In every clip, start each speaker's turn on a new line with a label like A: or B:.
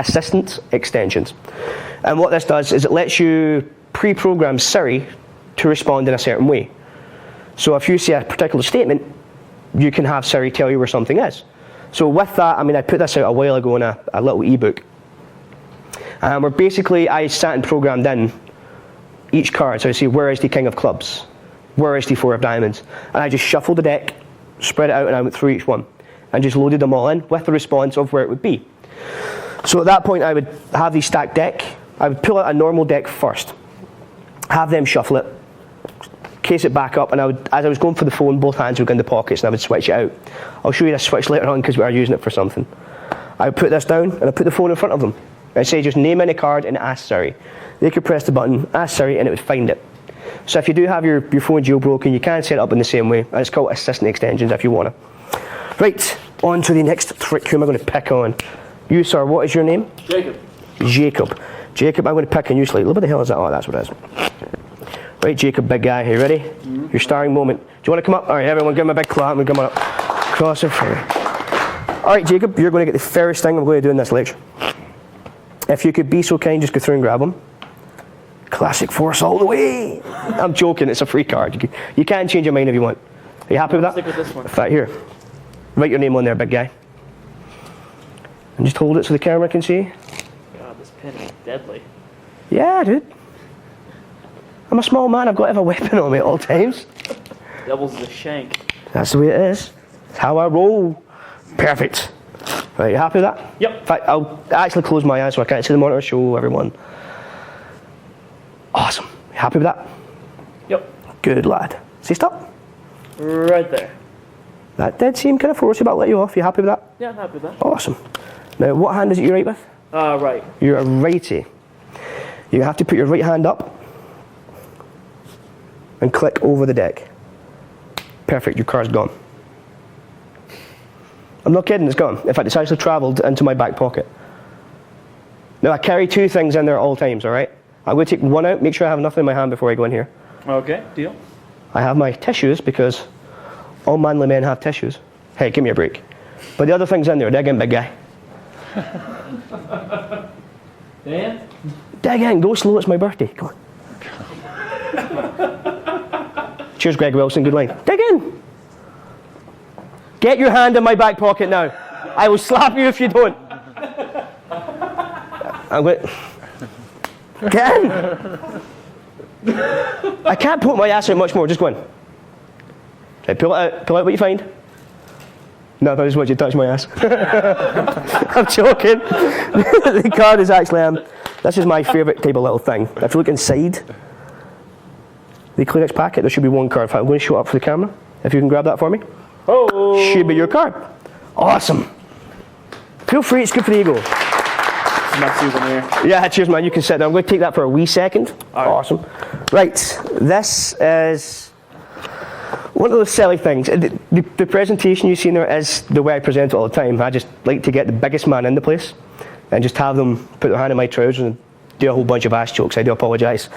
A: assistant extensions. And what this does is it lets you pre-program Siri to respond in a certain way. So if you see a particular statement, you can have Siri tell you where something is. So with that, I mean, I put this out a while ago in a little ebook. Where basically I sat and programmed in each card. So I say, where is the king of clubs? Where is the four of diamonds? And I just shuffled the deck, spread it out, and I went through each one. And just loaded them all in with the response of where it would be. So at that point, I would have the stacked deck. I would pull out a normal deck first. Have them shuffle it. Case it back up, and as I was going for the phone, both hands would go in the pockets, and I would switch it out. I'll show you the switch later on because we are using it for something. I would put this down, and I put the phone in front of them. I'd say just name any card and ask Siri. They could press the button, ask Siri, and it would find it. So if you do have your phone jailbroken, you can set it up in the same way, and it's called assistant extensions if you want to. Right, on to the next trick. Who am I going to pick on? You, sir, what is your name?
B: Jacob.
A: Jacob, I'm going to pick on you slightly. What the hell is that? Oh, that's what it is. Right, Jacob, big guy. Are you ready? Mm-hmm. Your starring moment. Do you want to come up? All right, everyone, give him a big clap and come on up. Cross her through. All right, Jacob, you're going to get the first thing I'm going to do in this lecture. If you could be so kind, just go through and grab him. Classic force all the way. I'm joking, it's a free card. You can change your mind if you want. Are you happy with that?
B: Stick with this one.
A: In fact, here. Write your name on there, big guy. And just hold it so the camera can see.
B: God, this pen is deadly.
A: Yeah, dude. I'm a small man, I've got to have a weapon on me at all times.
B: Doubles the shank.
A: That's the way it is. It's how I roll. Perfect. Right, you happy with that?
B: Yep.
A: In fact, I'll actually close my eyes so I can't see the monitor. Show everyone. Awesome. You happy with that?
B: Yep.
A: Good lad. See, stop.
B: Right there.
A: That did seem kind of forcey, but I'll let you off. You happy with that?
B: Yeah, I'm happy with that.
A: Awesome. Now, what hand is it you write with?
B: Right.
A: You're a righty. You have to put your right hand up and click over the deck. Perfect, your card's gone. I'm not kidding, it's gone. In fact, it's actually travelled into my back pocket. Now, I carry two things in there at all times, all right? I'm going to take one out, make sure I have nothing in my hand before I go in here.
B: Okay, deal.
A: I have my tissues because all manly men have tissues. Hey, give me a break. But the other thing's in there. Dig in, big guy.
B: Dan?
A: Dig in, go slow, it's my birthday. Come on. Cheers, Greg Wilson, good line. Dig in. Get your hand in my back pocket now. I will slap you if you don't. I'm going to... Get in. I can't put my ass out much more, just go in. Okay, pull it out what you find. No, I just want you to touch my ass. I'm joking. The card is actually, this is my favourite type of little thing. If you look inside the Kleenex packet, there should be one card. In fact, I'm going to show it up for the camera. If you can grab that for me.
B: Oh!
A: Should be your card. Awesome. Feel free, it's good for the ego.
B: This is my souvenir.
A: Yeah, cheers, man. You can sit there. I'm going to take that for a wee second.
B: All right.
A: Awesome. Right, this is one of those silly things. The presentation you see there is the way I present it all the time. I just like to get the biggest man in the place and just have them put their hand in my trousers and do a whole bunch of ass jokes. I do apologise.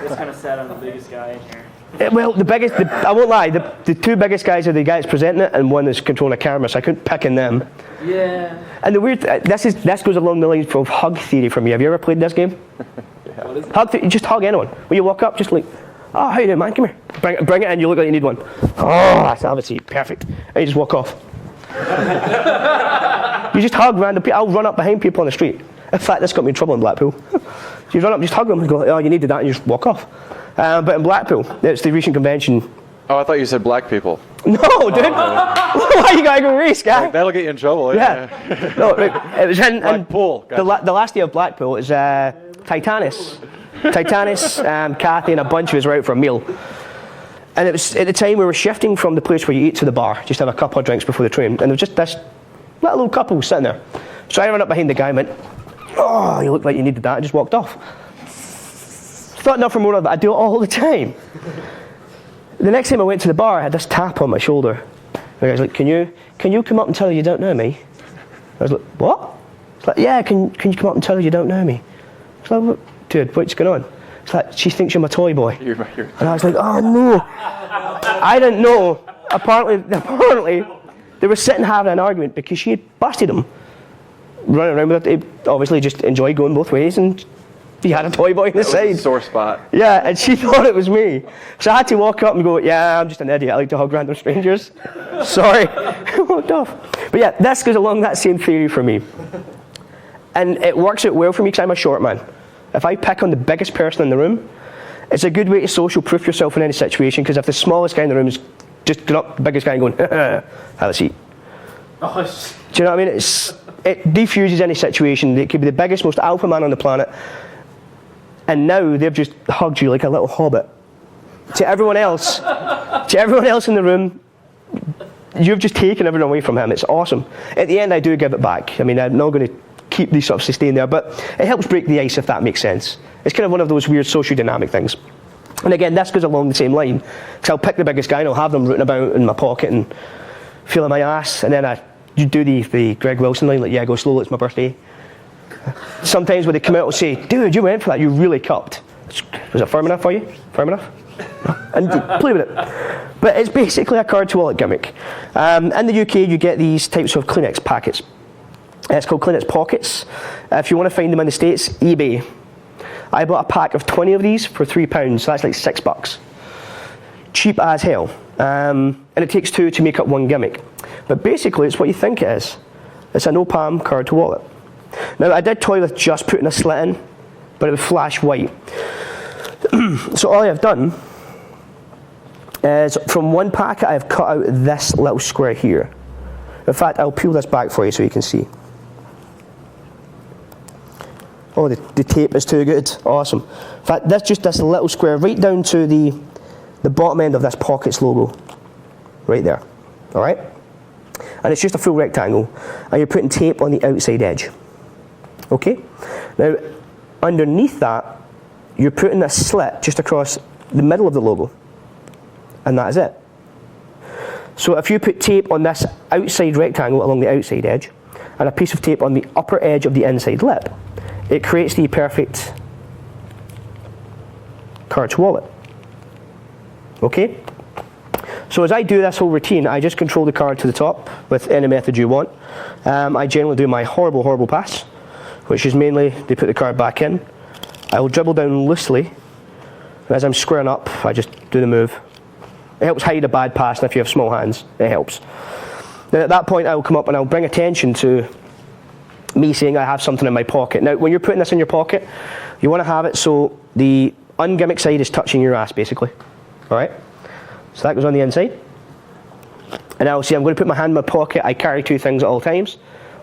B: It's kind of sad I'm the biggest guy in here.
A: Well, I won't lie, the two biggest guys are the guy that's presenting it and one that's controlling a camera, so I couldn't pick in them.
B: Yeah.
A: And the weird, this goes along the lines of hug theory for me. Have you ever played this game?
B: Yeah. What is it?
A: You just hug anyone. When you walk up, just like, oh, how you doing, man? Come here. Bring it in, you look like you need one. Oh, that's have a seat. Perfect. And you just walk off. You just hug random people. I'll run up behind people on the street. In fact, this got me in trouble in Blackpool. So you run up, just hug them and go, oh, you needed that, and you just walk off. But in Blackpool, it's the recent convention.
C: Oh, I thought you said black people.
A: No, dude. Why you gotta go race, guy?
C: Like, that'll get you in trouble.
A: Yeah. No, it was in
C: Blackpool. Gotcha.
A: The last day of Blackpool is Titanis. Kathy and a bunch of us were out for a meal. And it was at the time we were shifting from the place where you eat to the bar, just have a couple of drinks before the train. And there was just this little couple sitting there. So I ran up behind the guy and went, oh, you look like you needed that, and just walked off. Thought nothing more of it. I do it all the time. The next time I went to the bar, I had this tap on my shoulder. The guy's like, can you come up and tell her you don't know me? I was like, what? It's like, yeah, can you come up and tell her you don't know me? It's like, dude, what's going on? It's like, she thinks you're my toy boy. And I was like, oh no. I didn't know. Apparently, they were sitting having an argument because she had busted him running around with it. He obviously just enjoyed going both ways, and he had a toy boy on the side.
C: Sore spot.
A: Yeah, and she thought it was me. So I had to walk up and go, yeah, I'm just an idiot. I like to hug random strangers. Sorry. I walked off. But yeah, this goes along that same theory for me. And it works out well for me because I'm a short man. If I pick on the biggest person in the room, it's a good way to social proof yourself in any situation, because if the smallest guy in the room is just going up the biggest guy and going, have a seat.
B: Oh,
A: Do you know what I mean? It defuses any situation. It could be the biggest, most alpha man on the planet, and now they've just hugged you like a little hobbit. To everyone else in the room, you've just taken everyone away from him. It's awesome. At the end, I do give it back. I mean, I'm not going to keep these sort of sustain there, but it helps break the ice, if that makes sense. It's kind of one of those weird social dynamic things. And again, this goes along the same line, because I'll pick the biggest guy and I'll have them rooting about in my pocket and feeling my ass, and then you do the Greg Wilson line, like, yeah, go slow, it's my birthday. Sometimes when they come out, I'll say, dude, you went for that, you really cupped. Was it firm enough for you? Firm enough? And play with it. But it's basically a card to wallet gimmick. In the UK, you get these types of Kleenex packets. It's called Kleenex Pockets. If you want to find them in the States, eBay. I bought a pack of 20 of these for £3, so that's like $6. Cheap as hell. And it takes two to make up one gimmick. But basically, it's what you think it is. It's a no-palm card to wallet. Now, I did toy with just putting a slit in, but it would flash white. So all I've done is, from one packet, I've cut out this little square here. In fact, I'll peel this back for you so you can see. Oh, the tape is too good. Awesome. In fact, that's just this little square right down to the bottom end of this Pockets logo. Right there. All right? And it's just a full rectangle. And you're putting tape on the outside edge. Okay? Now, underneath that, you're putting a slit just across the middle of the logo. And that is it. So if you put tape on this outside rectangle along the outside edge, and a piece of tape on the upper edge of the inside lip, it creates the perfect card to wallet. Okay? So as I do this whole routine, I just control the card to the top with any method you want. I generally do my horrible, horrible pass, which is mainly they put the card back in. I will dribble down loosely, and as I'm squaring up, I just do the move. It helps hide a bad pass, and if you have small hands, it helps. Then at that point, I will come up and I'll bring attention to me saying I have something in my pocket. Now, when you're putting this in your pocket, you want to have it so the ungimmick side is touching your ass, basically. All right? So that goes on the inside. And I'll say I'm going to put my hand in my pocket. I carry two things at all times.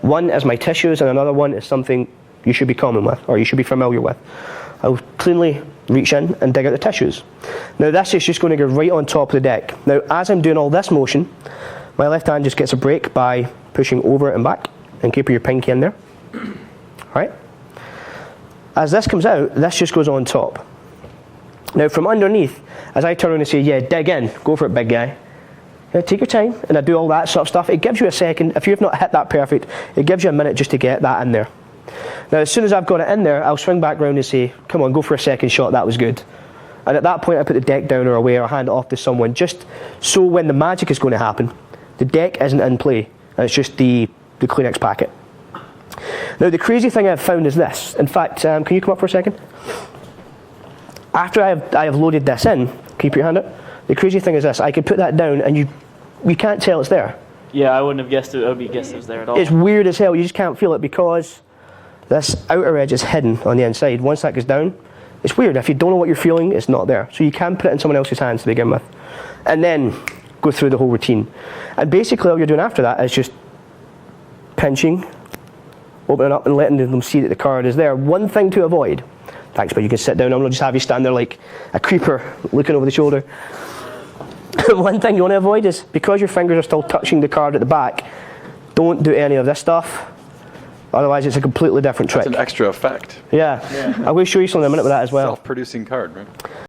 A: One is my tissues, and another one is something you should be common with, or you should be familiar with. I'll cleanly reach in and dig out the tissues. Now, this is just going to go right on top of the deck. Now, as I'm doing all this motion, my left hand just gets a break by pushing over and back and keeping your pinky in there. Alright? As this comes out, this just goes on top. Now, from underneath, as I turn around and say, yeah, dig in, go for it, big guy. Yeah, take your time, and I do all that sort of stuff. It gives you a second. If you've not hit that perfect, it gives you a minute just to get that in there. Now, as soon as I've got it in there, I'll swing back round and say, come on, go for a second shot, that was good. And at that point, I put the deck down or away or hand it off to someone, just so when the magic is going to happen, the deck isn't in play, and it's just the Kleenex packet. Now, the crazy thing I've found is this. In fact, can you come up for a second? After I have loaded this in, keep your hand up. The crazy thing is this. I can put that down, and you can't tell it's there.
B: Yeah, I wouldn't have guessed it. I would have guessed it was there at all.
A: It's weird as hell. You just can't feel it because this outer edge is hidden on the inside. Once that goes down, it's weird. If you don't know what you're feeling, it's not there. So you can put it in someone else's hands to begin with, and then go through the whole routine. And basically, all you're doing after that is just pinching, opening up, and letting them see that the card is there. One thing to avoid. Thanks, but you can sit down. I'm going to just have you stand there like a creeper looking over the shoulder. One thing you want to avoid is, because your fingers are still touching the card at the back, don't do any of this stuff. Otherwise, it's a completely different trick.
C: It's an extra effect.
A: Yeah. I will show you something in a minute with that as well.
C: Self-producing card, right?